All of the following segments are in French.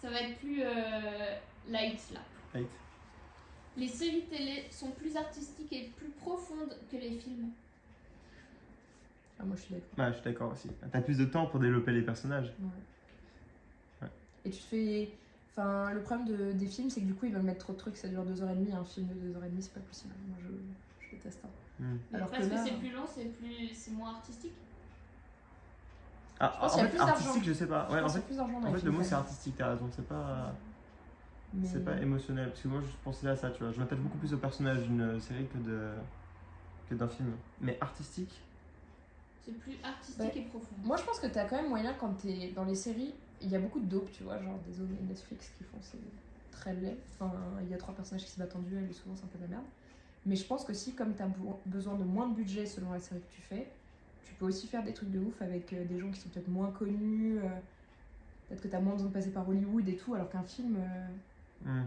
Ça va être plus light là. Light. Les séries télé sont plus artistiques et plus profondes que les films. Ah, moi je suis d'accord. Ouais, je suis d'accord aussi. T'as plus de temps pour développer les personnages. Ouais. Et tu te fais. Enfin, le problème des films, c'est que du coup, ils veulent mettre trop de trucs, ça dure 2h30. Un film de 2h30, c'est pas possible. Moi, je déteste ça. Alors Alors parce que là, c'est plus long, c'est moins artistique. Ah, Je pense en qu'il y a fait, plus artistique, d'argent. je sais pas. Ouais, je pense en qu'il y fait, a plus d'argent dans en les fait films, le mot quand c'est même. artistique, t'as raison. Mais- C'est pas émotionnel. Parce que moi, je pensais à ça, tu vois. Je m'attache beaucoup plus au personnage d'une série que d'un film. Mais artistique. C'est plus artistique Ouais. et profond. Moi, je pense que t'as quand même moyen, quand t'es dans les séries, il y a beaucoup de dope, tu vois, genre des zones Netflix qui font c'est très laid. Enfin, il y a 3 personnages qui se battent en duel et souvent c'est un peu de la merde. Mais je pense que si, comme t'as besoin de moins de budget selon la série que tu fais, tu peux aussi faire des trucs de ouf avec des gens qui sont peut-être moins connus. Peut-être que t'as moins besoin de passer par Hollywood et tout, alors qu'un film,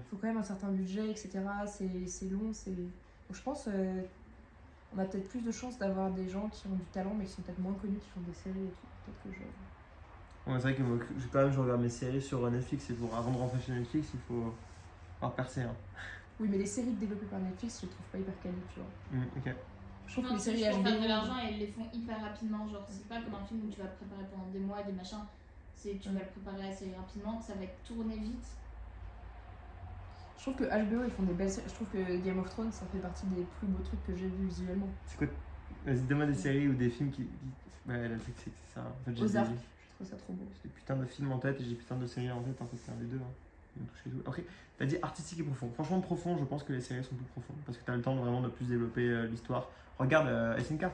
faut quand même un certain budget, etc. C'est long, c'est. Donc je pense on a peut-être plus de chances d'avoir des gens qui ont du talent mais qui sont peut-être moins connus, qui font des séries et tout. Peut-être que je. Ouais, c'est vrai que moi, je regarde mes séries sur Netflix et avant de rentrer chez Netflix, il faut avoir percé. Hein. Oui, mais les séries développées par Netflix, je les trouve pas hyper quali, tu vois. Ok. Je trouve Non, que les séries pour faire HBO. de l'argent et ils les font hyper rapidement. Genre, c'est pas comme un film où tu vas le préparer pendant des mois, des machins. Tu vas le préparer assez rapidement, ça va être tourné vite. Je trouve que HBO, ils font des belles séries. Je trouve que Game of Thrones, ça fait partie des plus beaux trucs que j'ai vus visuellement. C'est quoi? Vas-y, donne-moi des séries ou des films qui. Ouais, là, c'est ça. En fait, j'ai Ozark, des- je trouve ça trop beau. j'ai des putains de films en tête et j'ai putain de séries en tête. En fait, c'est un des deux. Hein. Ils m'ont touché tout. Ok, t'as dit artistique et profond. Franchement, profond, je pense que les séries sont plus profondes parce que t'as le temps vraiment de plus développer l'histoire. Regarde SNK.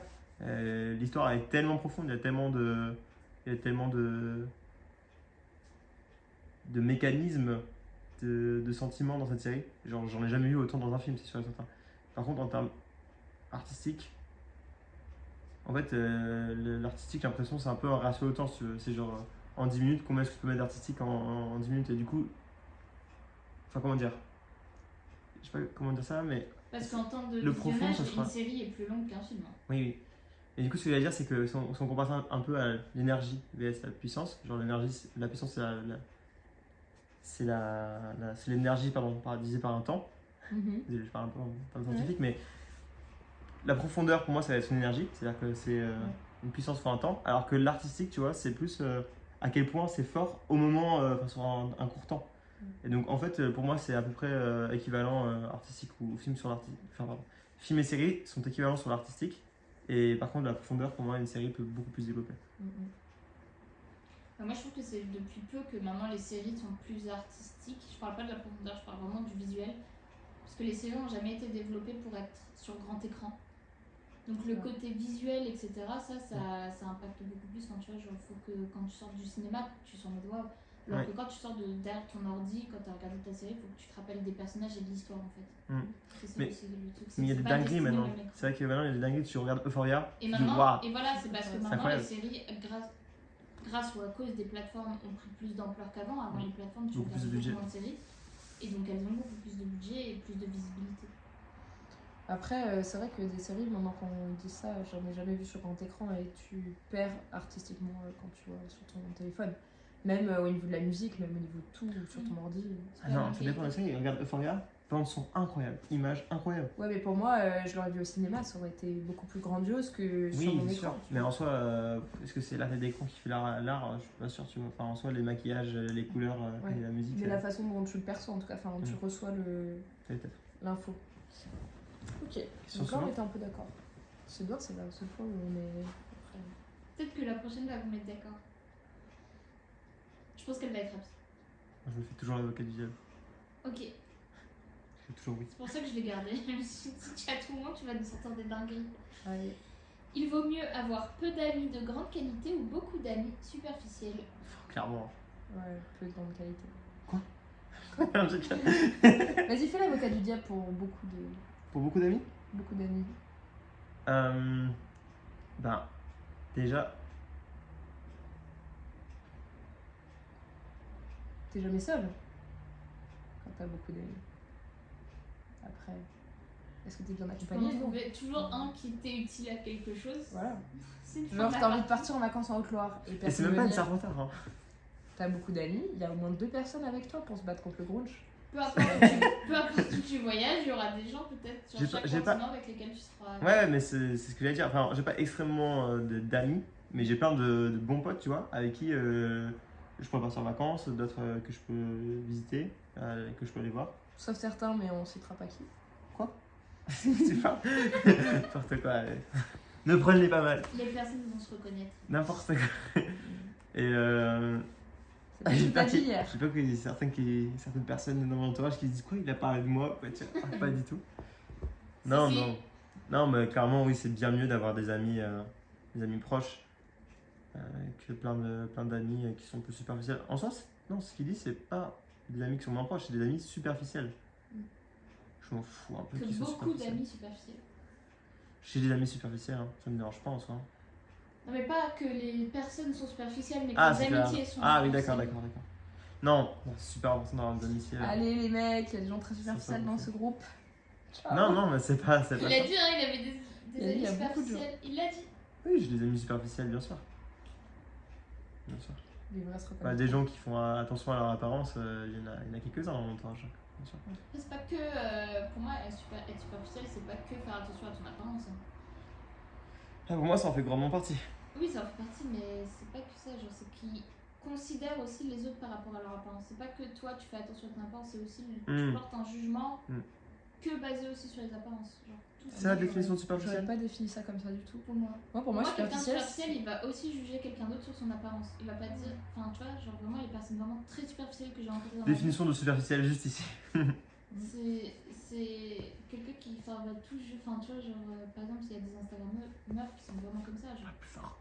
L'histoire est tellement profonde, il y a tellement de mécanismes, de sentiments dans cette série. Genre, j'en ai jamais vu autant dans un film, c'est sûr et certain. Par contre, en termes artistiques, en fait, l'artistique, j'ai l'impression, c'est un peu un ratio au temps, si tu veux. C'est genre, en 10 minutes, combien est-ce que tu peux mettre d'artistique en 10 minutes? Et du coup, enfin, comment dire? Je sais pas comment dire ça, mais Parce qu'en temps de le profond, visionnage, ça sera- une série est plus longue qu'un film. Hein. oui, oui. Et du coup, ce que je veux dire, c'est que si on compare ça un peu à l'énergie vs la puissance, genre l'énergie, la puissance, c'est l'énergie divisée par un temps. Désolé, je parle un peu en termes scientifiques, mais la profondeur pour moi ça va être une énergie, c'est-à-dire que c'est une puissance fois un temps, alors que l'artistique, tu vois, c'est plus à quel point c'est fort au moment, sur un court temps. Et donc en fait, pour moi, c'est à peu près équivalent artistique ou film sur l'artistique. Enfin, pardon. Film et série sont équivalents sur l'artistique, et par contre, la profondeur, pour moi, une série peut beaucoup plus développer. Moi, je trouve que c'est depuis peu que maintenant les séries sont plus artistiques. Je parle pas de la profondeur, je parle vraiment du visuel. Parce que les séries n'ont jamais été développées pour être sur grand écran. Donc le côté visuel, etc., ça impacte beaucoup plus. Quand tu vois, genre, faut que quand tu sors du cinéma, tu sois en mode waouh. Alors que quand tu sors derrière ton ordi, quand tu as regardé ta série, il faut que tu te rappelles des personnages et de l'histoire en fait. C'est ça Mais aussi le truc. il y a c'est des pas dingueries destiné maintenant. au même écran. C'est vrai que maintenant, il y a des dingueries. Tu regardes Euphoria, Et tu dis maintenant, waouh. et voilà, c'est parce que maintenant incroyable. les séries, grâce ou à cause des plateformes, ont pris plus d'ampleur qu'avant. Avant les plateformes, tu Beaucoup plus regardais de budget. beaucoup moins de séries. Et donc elles ont beaucoup plus de budget et plus de visibilité. Après, c'est vrai que des séries, maintenant qu'on dit ça, j'en ai jamais vu sur grand écran et tu perds artistiquement quand tu vois sur ton téléphone. Même au niveau de la musique, même au niveau de tout, sur ton ordi. Ah non, ça dépend de la série. Regarde Euphoria, bandes son incroyables, images incroyables. Ouais, mais pour moi, je l'aurais vu au cinéma, ça aurait été beaucoup plus grandiose que sur Oui, mon c'est écran. sûr. Mais en soi, est-ce que c'est la tête d'écran qui fait l'art? Je suis pas sûr, tu vois. Enfin, en soi, les maquillages, les couleurs et la musique. Mais la façon dont tu le perçois, en tout cas, enfin, dont tu reçois peut-être. l'info. Ok, donc là on était un peu d'accord. C'est bien, c'est la seule fois où on est. Peut-être que la prochaine va vous mettre d'accord. Je pense qu'elle va être rapide. Je me fais toujours l'avocat du diable. Ok, Je fais toujours oui. c'est pour ça que je l'ai gardé. Je me suis dit, à tout moment, tu vas nous sortir des dingueries. Allez. Il vaut mieux avoir peu d'amis de grande qualité ou beaucoup d'amis superficiels. Clairement. Ouais, peu de grande qualité. J'ai- Vas-y, fais l'avocat du diable pour beaucoup d'amis d'amis. Ben, déjà, T'es jamais seul quand t'as beaucoup d'amis. Après, est-ce que t'es bien Tu peux accompagné? en Non. trouver toujours un qui t'est utile à quelque chose. Voilà. C'est une Genre, fin t'as envie de d'appart. partir en vacances en Haute-Loire et et c'est personne même veut pas une venir. Serpentard. Hein. t'as beaucoup d'amis, il y a au moins 2 personnes avec toi pour se battre contre le grunge. Peu importe où tu voyages, il y aura des gens peut-être sur chaque continent avec lesquels tu seras. Ouais, mais c'est ce que j'allais dire. Enfin, j'ai pas extrêmement d'amis, mais j'ai plein de bons potes, tu vois, avec qui je pourrais partir en vacances, d'autres que je peux visiter, que je peux aller voir. Sauf certains, mais on citera pas qui. Quoi? C'est pas n'importe quoi. Allez. Ne prenez pas mal. Les personnes vont se reconnaître. N'importe quoi. Et C'est ce que t'as dit hier. je sais pas qu'il y a certaines personnes dans mon entourage qui se disent quoi, il a parlé de moi. Ouais, tiens, pas du tout. Non, Si. non. Non, mais clairement, oui, c'est bien mieux d'avoir des amis proches que plein d'amis qui sont un peu superficiels. En sens, non, ce qu'il dit, c'est pas des amis qui sont moins proches, c'est des amis superficiels. Je m'en fous un peu Que qu'ils soient beaucoup superficiels. d'amis superficiels. J'ai des amis superficiels, hein. Ça me dérange pas en soi. Non, mais pas que les personnes sont superficielles, mais que Ah, les c'est clair. amitiés sont Ah oui, superficielles. d'accord. Non, c'est super important d'avoir des amitiés. Allez les mecs, il y a des gens très Ça, superficiels ça, dans ça. ce groupe. Ciao. Non, mais c'est pas Il ça. a dit, hein, il avait des Il a dit, il y amis a beaucoup de gens. superficiels. Il l'a dit. Oui, j'ai des amis superficiels, bien sûr. Bien sûr. Les vrais se Bah, reconnaissent. des gens qui font attention à leur apparence, il y en a quelques-uns dans mon entourage. Bien sûr. C'est pas que, pour moi, être superficiel, c'est pas que faire attention à ton apparence. Hein. Ah, pour moi, ça en fait grandement partie. Oui, ça en fait partie, mais c'est pas que ça. Genre, c'est qu'ils considèrent aussi les autres par rapport à leur apparence. C'est pas que toi, tu fais attention à ton apparence, c'est aussi tu portes un jugement que basé aussi sur les apparences. Genre, tout C'est la J'aurais- définition de J'aurais superficiel. pas défini ça comme ça du tout. pour moi. Pour moi, Quelqu'un de superficiel. superficiel, il va aussi juger quelqu'un d'autre sur son apparence. Il va pas dire. Enfin, tu vois, genre vraiment, les personnes vraiment très superficielles que j'ai rencontrées dans ma vie. Définition de superficiel juste ici. C'est quelqu'un qui va tout juger. Enfin, tu vois, genre, par exemple, il y a des Instagrammeurs meufs qui sont vraiment comme ça. Genre. Plus fort.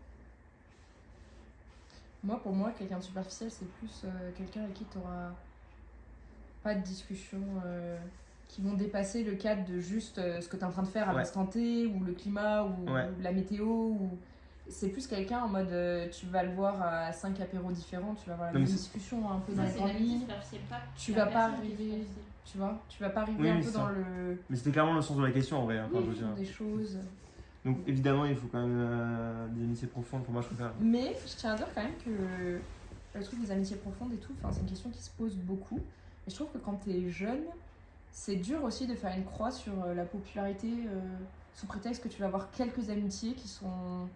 Moi, pour moi, quelqu'un de superficiel, c'est plus quelqu'un avec qui tu n'auras pas de discussion qui vont dépasser le cadre de juste ce que tu es en train de faire à Ouais. l'instant T, ou le climat, ou Ouais. la météo. Ou... C'est plus quelqu'un en mode tu vas le voir à 5 apéros différents, tu vas avoir la Non, même mais discussion un peu Ça, dans les c'est grandes l'amitié lignes. superficielle, pas Tu la vas pas personne qui est arriver- superficielle. Tu vois, tu vas pas arriver Oui, un oui, peu ça. dans le Mais c'était clairement le sens de la question en vrai. Enfin, je veux dire. fond des choses. Donc évidemment, il faut quand même des amitiés profondes. Pour moi, je préfère. Mais je tiens à dire quand même que le truc des amitiés profondes et tout, c'est une question qui se pose beaucoup. Et je trouve que quand t'es jeune, c'est dur aussi de faire une croix sur la popularité sous prétexte que tu vas avoir quelques amitiés qui sont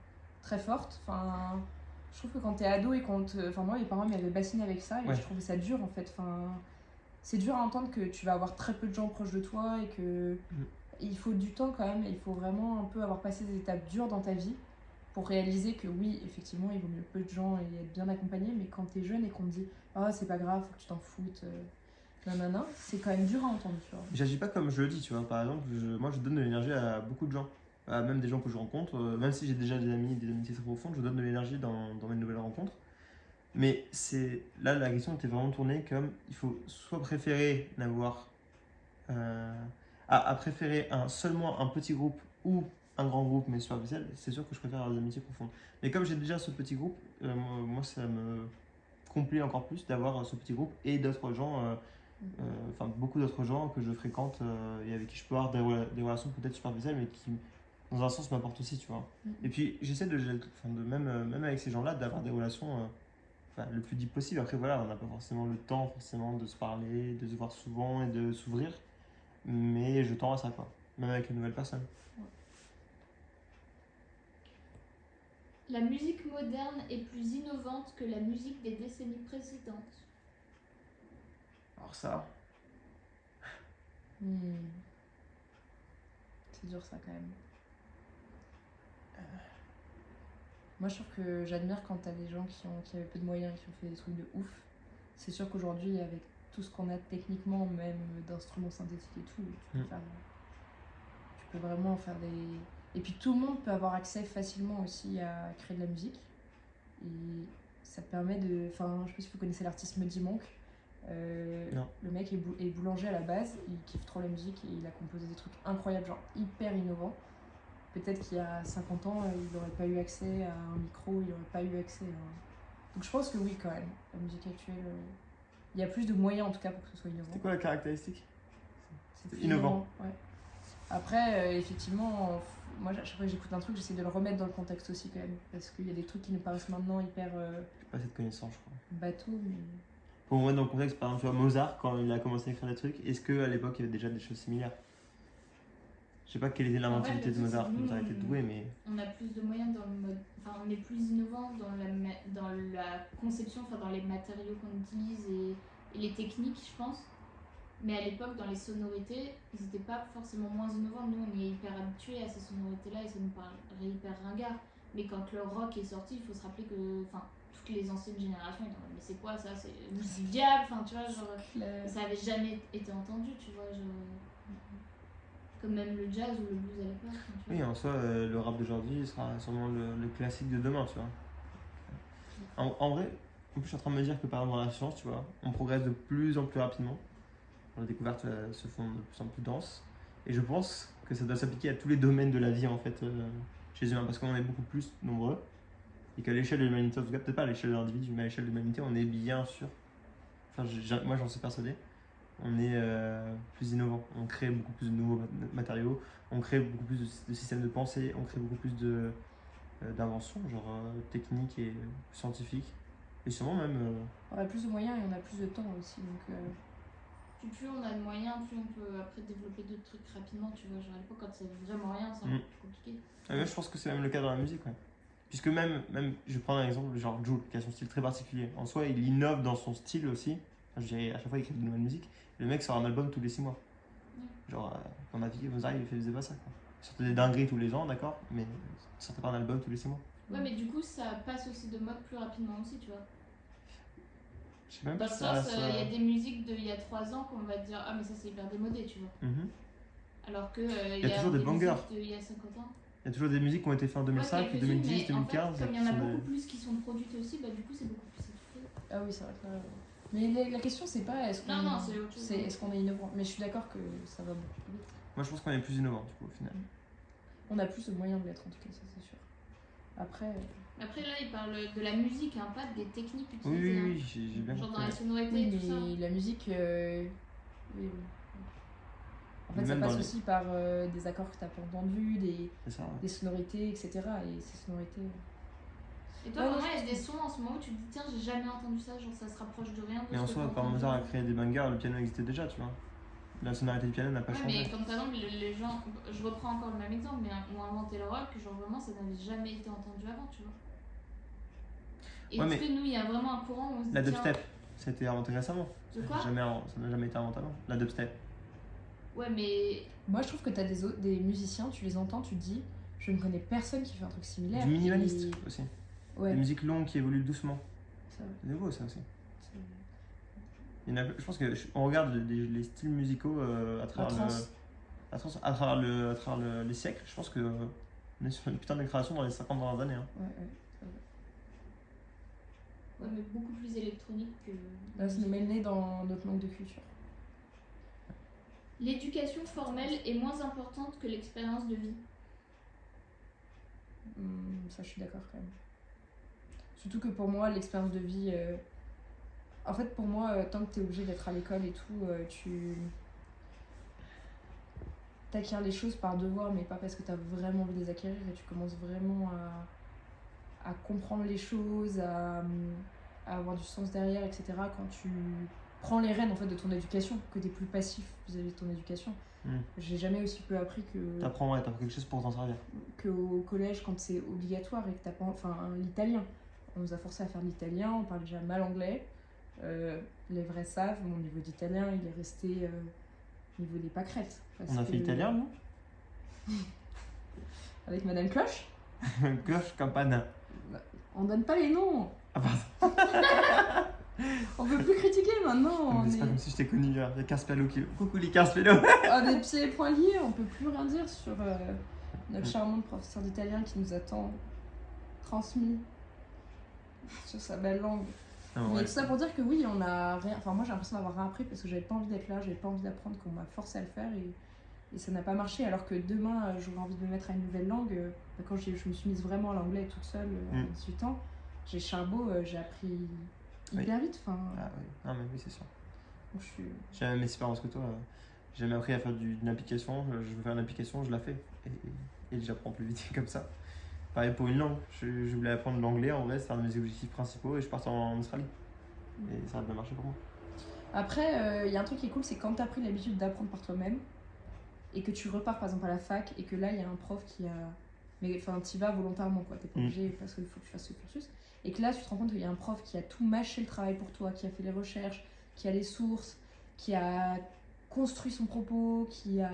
très fortes. Enfin, je trouve que quand t'es ado et enfin moi, mes parents m'avaient bassiné avec ça et Ouais. je trouvais ça dur en fait. Enfin, c'est dur à entendre que tu vas avoir très peu de gens proches de toi et que il faut du temps quand même. Il faut vraiment un peu avoir passé des étapes dures dans ta vie pour réaliser que oui, effectivement, il vaut mieux peu de gens et être bien accompagné, mais quand t'es jeune et qu'on te dit « Ah, c'est pas grave, faut que tu t'en foutes, nanana », c'est quand même dur à entendre, tu vois. J'agis pas comme je le dis, tu vois. Par exemple, moi, je donne de l'énergie à beaucoup de gens. Même des gens que je rencontre. Même si j'ai déjà des amis, des amitiés très profondes, je donne de l'énergie dans mes nouvelles rencontres. Mais c'est là, la question était vraiment tournée comme il faut soit préférer n'avoir à préférer seulement un petit groupe ou un grand groupe mais superficiel. C'est sûr que je préfère avoir des amitiés profondes. Mais comme j'ai déjà ce petit groupe, moi ça me complaît encore plus d'avoir ce petit groupe et d'autres gens, enfin beaucoup d'autres gens que je fréquente et avec qui je peux avoir des relations peut-être superficielles mais qui dans un sens m'apportent aussi, tu vois. Et puis j'essaie même avec ces gens-là d'avoir des relations le plus deep possible. Après voilà, on n'a pas forcément le temps forcément de se parler, de se voir souvent et de s'ouvrir, mais je tends à ça quoi, même avec une nouvelle personne. La musique moderne est plus innovante que la musique des décennies précédentes. Alors ça, C'est dur ça quand même. Moi je trouve que j'admire quand t'as des gens qui avaient peu de moyens et qui ont fait des trucs de ouf. C'est sûr qu'aujourd'hui avec tout ce qu'on a techniquement, même d'instruments synthétiques et tout, tu peux vraiment faire des... Et puis tout le monde peut avoir accès facilement aussi à créer de la musique. Et ça te permet de... Enfin, je sais pas si vous connaissez l'artiste Muddy Monk. Non. Le mec est boulanger à la base, il kiffe trop la musique et il a composé des trucs incroyables, genre hyper innovants. Peut-être qu'il y a 50 ans, il n'aurait pas eu accès à un micro, il n'aurait pas eu accès à... Donc je pense que oui quand même, la musique actuelle, il y a plus de moyens en tout cas pour que ce soit innovant. c'est quoi la caractéristique? C'est plus innovant. Ouais. Après, effectivement, moi chaque fois que j'écoute un truc, j'essaie de le remettre dans le contexte aussi quand même. Parce qu'il y a des trucs qui nous paraissent maintenant hyper pas cette connaissance, je crois. Bateau, mais. Pour remettre dans le contexte, par exemple, tu vois, Mozart, quand il a commencé à écrire des trucs, est-ce qu'à l'époque il y avait déjà des choses similaires? Je sais pas quelle était l'inventivité de Mozart, Mozart était doué, mais. On a plus de moyens dans le mode. Enfin, on est plus innovant dans la conception, enfin, dans les matériaux qu'on utilise et les techniques, je pense. Mais à l'époque, dans les sonorités, ils n'étaient pas forcément moins innovants. Nous, on est hyper habitués à ces sonorités-là et ça nous paraît hyper ringard. Mais quand le rock est sorti, il faut se rappeler que toutes les anciennes générations étaient en mode, mais c'est quoi ça? C'est musique du diable? Enfin, tu vois, genre, ça avait jamais été entendu, tu vois. Comme même le jazz ou le blues à l'époque. Oui, en soi, le rap d'aujourd'hui sera sûrement le classique de demain, tu vois. En vrai, en plus, je suis en train de me dire que par exemple dans la science, tu vois, on progresse de plus en plus rapidement. Les découvertes se font de plus en plus denses. Et je pense que ça doit s'appliquer à tous les domaines de la vie, en fait, chez les humains, parce qu'on est beaucoup plus nombreux. Et qu'à l'échelle de l'humanité, en tout cas, peut-être pas à l'échelle de l'individu, mais à l'échelle de l'humanité, on est bien sûr. Enfin, moi, j'en suis persuadé. On est plus innovant, on crée beaucoup plus de nouveaux matériaux, on crée beaucoup plus de systèmes de pensée, on crée beaucoup plus d'inventions, genre techniques et scientifiques. Et sûrement même. On a plus de moyens et on a plus de temps aussi. Donc, plus on a de moyens, plus on peut après développer d'autres trucs rapidement. Tu vois, genre à l'époque, quand c'est vraiment rien, c'est un peu plus compliqué. Moi, je pense que c'est même le cas dans la musique. Ouais. Puisque même, je vais prendre un exemple, genre Jul, qui a son style très particulier. En soi, il innove dans son style aussi. Enfin, je dirais, à chaque fois, il crée de nouvelles musiques. Le mec sort un album tous les 6 mois. Genre, dans ma vie, Mozart, il faisait pas ça. Quoi. Il sortait des dingueries tous les ans, d'accord, mais il sortait pas un album tous les 6 mois. Ouais, mais du coup, ça passe aussi de mode plus rapidement aussi, tu vois. Je sais même Dans pas le ça. sens, il y a des musiques d'il y a 3 ans qu'on va dire, ah, mais ça c'est hyper démodé, tu vois. Alors que il y a toujours des bangers. Il y a 50 ans. Il y a toujours des musiques qui ont été faites en 2005, 2010, 2015. En fait, comme il y en a beaucoup plus qui sont produites aussi, bah du coup c'est beaucoup plus étouffé. Ah oui, c'est vrai que là. Mais la question, c'est pas est-ce qu'on c'est autre chose. est-ce qu'on est innovant. Mais je suis d'accord que ça va beaucoup plus vite. Moi, je pense qu'on est plus innovant, du coup, au final. On a plus de moyens de l'être, en tout cas, ça c'est sûr. Après, là, il parle de la musique, hein, pas des techniques utilisées. Oui, j'ai bien compris. Genre dans la sonorité oui, et tout ça. mais la musique, oui. En fait, ça Même passe aussi par des accords que t'as pas entendus, des sonorités, etc. Et ces sonorités. Et toi, vraiment, il y a des sons en ce moment où tu te dis, tiens, j'ai jamais entendu ça, genre ça se rapproche de rien. Mais en soi, quand Mozart a créé des bangers, le piano existait déjà, tu vois. La sonorité du piano n'a pas changé. Mais comme par exemple, les gens, je reprends encore le même exemple, mais ont inventé le rock, genre vraiment, ça n'avait jamais été entendu avant, tu vois. Et est-ce que nous, il y a vraiment un courant où on se dit, la dubstep, ça a été inventé récemment. De quoi? Ça n'a jamais été inventé avant, la dubstep. Ouais, mais. Moi, je trouve que t'as des musiciens, tu les entends, tu te dis, je ne connais personne qui fait un truc similaire. Du minimaliste aussi. Ouais. Des musiques longues qui évoluent doucement. C'est nouveau, ça aussi. Je pense qu'on regarde les styles musicaux à travers les siècles. Je pense qu'on est sur une putain de création dans les 50 dernières années. Hein. Ouais, mais beaucoup plus électronique que. Là, ça nous met le nez dans notre manque de culture. L'éducation formelle est moins importante que l'expérience de vie. Ça, je suis d'accord quand même. Surtout que pour moi, l'expérience de vie. En fait, pour moi, tant que tu es obligé d'être à l'école et tout, tu acquiers les choses par devoir, mais pas parce que tu as vraiment envie de les acquérir et tu commences vraiment à comprendre les choses, à avoir du sens derrière, etc. Quand tu prends les rênes en fait, de ton éducation, que tu es plus passif vis-à-vis de ton éducation. J'ai jamais aussi peu appris que. T'apprends quelque chose pour t'en servir. Qu'au collège, quand c'est obligatoire et que t'as pas. Enfin, l'italien. On nous a forcé à faire de l'italien, on parle déjà mal anglais. Les vrais savent, mon niveau d'italien il est resté au niveau des pâquerettes. On a fait l'italien, non? Avec Madame Cloche. Cloche Campana. On donne pas les noms. Ah pardon. On peut plus critiquer maintenant. C'est pas comme si je t'ai connu, il y a Carspello qui. Coucou les Carspello. Des pieds et poings liés, on peut plus rien dire sur notre charmante professeur d'italien qui nous a tant transmis sur sa belle langue. Mais tout ça pour dire que oui, on a rien. Enfin, moi j'ai l'impression d'avoir rien appris parce que j'avais pas envie d'être là, j'avais pas envie d'apprendre, qu'on m'a forcé à le faire et ça n'a pas marché. Alors que demain j'aurais envie de me mettre à une nouvelle langue. Quand je me suis mise vraiment à l'anglais toute seule à 18 ans, j'ai Charbeau, j'ai appris hyper vite. Enfin, ah oui, non mais oui, c'est sûr. Donc, j'ai la même expérience que toi. J'ai jamais appris à faire d'une application. Je veux faire une application, je la fais et j'apprends plus vite comme ça. Pareil pour une langue. Je voulais apprendre l'anglais, en vrai, c'est un de mes objectifs principaux et je pars en Australie. Et ça a bien marché pour moi. Après, il y a un truc qui est cool, c'est quand tu as pris l'habitude d'apprendre par toi-même et que tu repars par exemple à la fac et que là, il y a un prof qui a. Mais enfin, tu y vas volontairement, quoi. T'es pas obligé parce qu'il faut que tu fasses ce cursus. Et que là, tu te rends compte qu'il y a un prof qui a tout mâché le travail pour toi, qui a fait les recherches, qui a les sources, qui a construit son propos, qui a.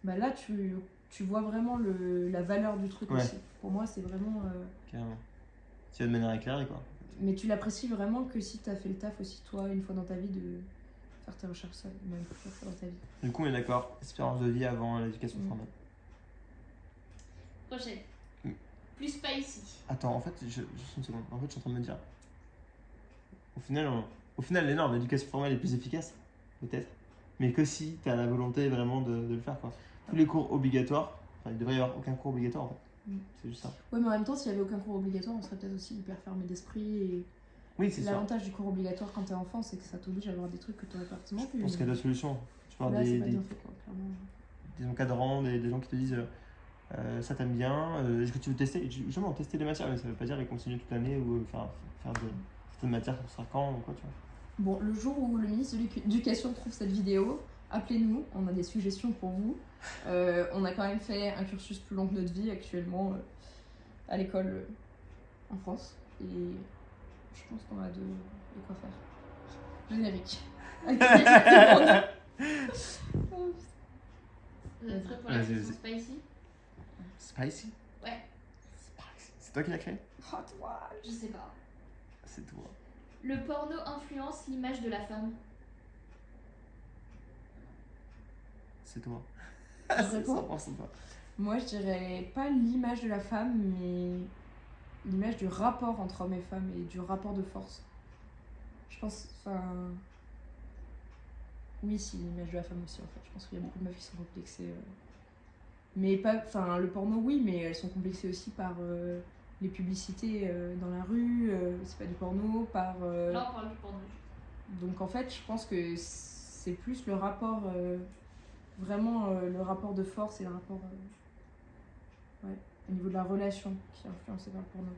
Bah là, tu vois vraiment la valeur du truc aussi. Pour moi, c'est vraiment. Carrément. Tu vas de manière éclairée, quoi. Mais tu l'apprécies vraiment que si tu as fait le taf aussi, toi, une fois dans ta vie, de faire tes recherches seule, même plusieurs fois dans ta vie. Du coup, on est d'accord, espérance de vie avant l'éducation formelle. Prochaine. Plus spicy. Attends, en fait, juste une seconde. En fait, je suis en train de me dire. Au final, l'énorme, l'éducation formelle est plus efficace, peut-être. Mais que si tu as la volonté vraiment de le faire, quoi. Tous les cours obligatoires, enfin, il devrait y avoir aucun cours obligatoire, en fait. C'est juste ça. Ouais, mais en même temps, s'il n'y avait aucun cours obligatoire, on serait peut-être aussi hyper fermé d'esprit. Et oui, c'est ça. L'avantage du cours obligatoire quand t'es enfant, c'est que ça t'oblige à avoir des trucs que t'aurais pas forcément pu. Je pense qu'il y a d'autres solutions. Tu parles là, c'est pas bien fait, quoi, clairement. Des encadrants, des gens qui te disent ça t'aime bien, est-ce que tu veux tester? Justement, tester des matières, mais ça veut pas dire les continuer toute l'année ou faire certaines matières pour 5 ans ou quoi, tu vois. Bon, le jour où le ministre de l'Éducation trouve cette vidéo, appelez-nous, on a des suggestions pour vous. On a quand même fait un cursus plus long que notre vie actuellement à l'école en France. Et je pense qu'on a de quoi faire. Générique. Vous êtes prêts pour la question spicy? Spicy? Ouais. Spicy. C'est toi qui l'as créé? Oh, toi. Je sais pas. C'est toi. Le porno influence l'image de la femme. C'est toi. Je réponds. 100% toi. Moi, je dirais pas l'image de la femme, mais l'image du rapport entre hommes et femmes et du rapport de force. Je pense, enfin... Oui, si, l'image de la femme aussi, en fait. Je pense qu'il y a beaucoup de meufs qui sont complexées. Mais pas... Enfin, le porno, oui, mais elles sont complexées aussi par les publicités dans la rue, c'est pas du porno, par... Là, on parle du porno. Donc, en fait, je pense que c'est plus le rapport... Vraiment, le rapport de force et le rapport... Ouais, au niveau de la relation qui est influencée par le porno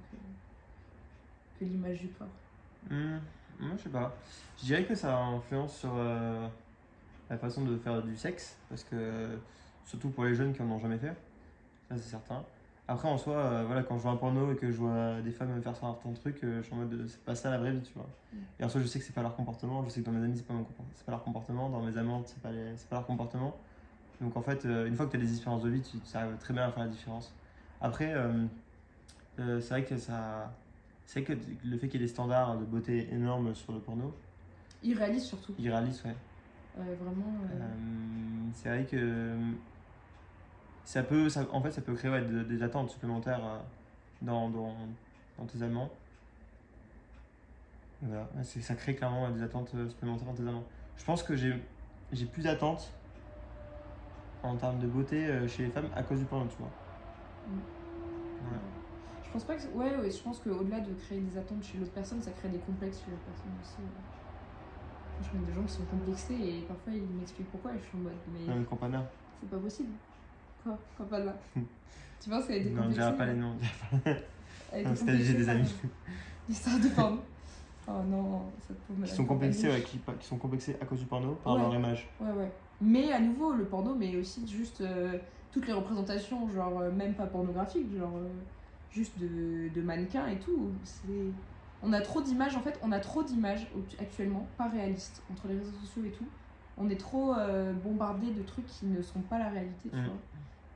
que l'image du corps. Moi, je sais pas. Je dirais que ça influence sur la façon de faire du sexe, parce que surtout pour les jeunes qui en ont jamais fait, ça c'est certain. Après, en soi, voilà, quand je vois un porno et que je vois des femmes me faire certains trucs, je suis en mode c'est pas ça la vraie vie, tu vois. Et en soi, je sais que c'est pas leur comportement, je sais que dans mes amis, c'est pas leur comportement, dans mes amantes, c'est pas leur comportement. Donc en fait, une fois que tu as des expériences de vie, tu arrives très bien à faire la différence. Après, c'est vrai que le fait qu'il y ait des standards de beauté énormes sur le porno. Irréaliste surtout. Irréaliste, ouais. Vraiment. C'est vrai que en fait, ça peut créer des attentes supplémentaires dans tes amants. Voilà. Ça crée clairement des attentes supplémentaires dans tes amants. Je pense que j'ai plus d'attentes en termes de beauté chez les femmes à cause du porno, tu vois. Ouais. Je pense pas que... Ouais, je pense qu'au-delà de créer des attentes chez l'autre personne, ça crée des complexes chez l'autre personne aussi. Je connais des gens qui sont complexés et parfois ils m'expliquent pourquoi et je suis en mode... Mais Même Campana. c'est pas possible. Quoi? Campana? Tu penses qu'elle était Non, complexée? on dira pas les noms. Elle Non, c'était j'ai des amis. L'histoire de porno. Oh non, cette pauvre Qui sont complexés, qui sont complexés à cause du porno par leur image. Ouais. Mais à nouveau, le porno, mais aussi juste toutes les représentations, genre même pas pornographiques, genre juste de mannequins et tout. On a trop d'images, en fait, actuellement, pas réalistes, entre les réseaux sociaux et tout. On est trop bombardé de trucs qui ne sont pas la réalité, tu vois.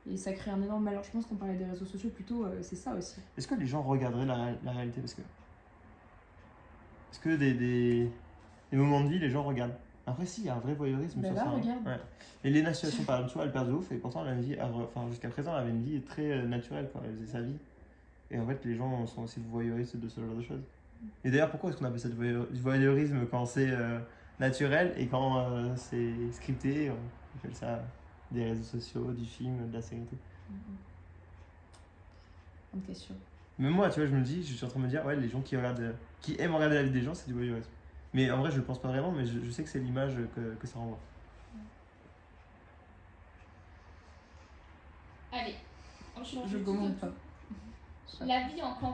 Et ça crée un énorme malheur. Je pense qu'on parlait des réseaux sociaux plutôt, c'est ça aussi. Est-ce que les gens regarderaient la réalité parce que... Est-ce que des moments de vie, les gens regardent? Après, si, il y a un vrai voyeurisme sur ça. Regarde. Ouais. Et Léna Situation, par exemple, tu vois, elle perd de ouf et pourtant, elle a une vie, jusqu'à présent, elle avait une vie très naturelle, quoi. Elle faisait sa vie. Et en fait, les gens sont aussi voyeuristes de ce genre de choses. Et d'ailleurs, pourquoi est-ce qu'on appelle ça du voyeurisme quand c'est naturel et quand c'est scripté? On appelle ça des réseaux sociaux, du film, de la série et tout. Bonne question. Même moi, tu vois, je suis en train de me dire, ouais, les gens qui aiment regarder la vie des gens, c'est du voyeurisme. Mais en vrai, je le pense pas vraiment, mais je sais que c'est l'image que ça renvoie. Allez, on change Je tout commente autour. pas. La vie en campagne.